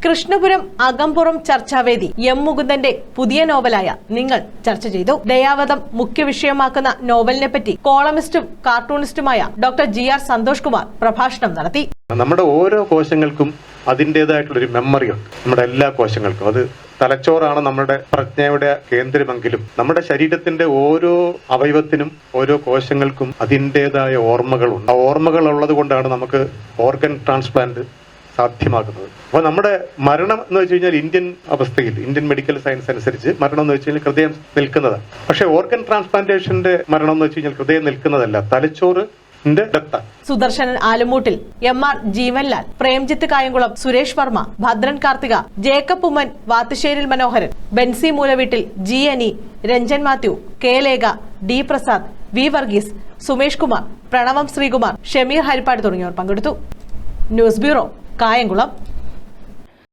Krishnapuram അകമ്പുറം ചർച്ചാവേദി M മുകുന്ദന്റെ പുതിയ നോവലായ നിങ്ങൾ ചർച്ച ചെയ്തു. ദയാവധം മുഖ്യ വിഷയമാക്കുന്ന നോവലിനെ പറ്റി കോളമിസ്റ്റും കാർട്ടൂണിസ്റ്റുമായ ഡോക്ടർ GR സന്തോഷ് കുമാർ പ്രഭാഷണം നടത്തി. നമ്മുടെ ഓരോ കോശങ്ങൾക്കും അതിൻ്റെതായിട്ടുള്ളൊരു മെമ്മറിയുണ്ട്. നമ്മുടെ എല്ലാ കോശങ്ങൾക്കും അത് തലച്ചോറാണ് നമ്മുടെ പ്രജ്ഞയുടെ കേന്ദ്രമെങ്കിലും നമ്മുടെ ശരീരത്തിന്റെ ഓരോ അവയവത്തിനും ഓരോ കോശങ്ങൾക്കും അതിൻ്റെതായ ഓർമ്മകളുണ്ട്. ആ ഓർമ്മകൾ ഉള്ളത് കൊണ്ടാണ് നമുക്ക് ഓർഗൻ ട്രാൻസ്പ്ലാന്റ് സാധ്യമാകുന്നത്. അപ്പോൾ നമ്മുടെ മരണം എന്ന് വെച്ച് കഴിഞ്ഞാൽ ഇന്ത്യൻ മെഡിക്കൽ സയൻസ് അനുസരിച്ച് മരണം എന്ന് വെച്ച് കഴിഞ്ഞാൽ ഹൃദയം നിൽക്കുന്നതാണ്. പക്ഷേ ഓർഗൻ ട്രാൻസ്പ്ലാന്റേഷന്റെ മരണം എന്ന് വെച്ച് കഴിഞ്ഞാൽ ഹൃദയം നിൽക്കുന്നതല്ല, തലച്ചോറ് Sudarshanan Alumoottil, MR Jeevanlal, Premjith Kayamkulam, Suresh Varma, Bhadran Karthika, Jacob Oommen, Vathusseril Manoharan, Bensy Moolaveettil, G Ani, Ranjan Mathew, K Lekha, D Prasad, V Varghese, Sumesh Kumar, Pranavam Sreekumar, Shameer Haripad തുടങ്ങിയവർ പങ്കെടുത്തു. News bureau, Kayamkulam.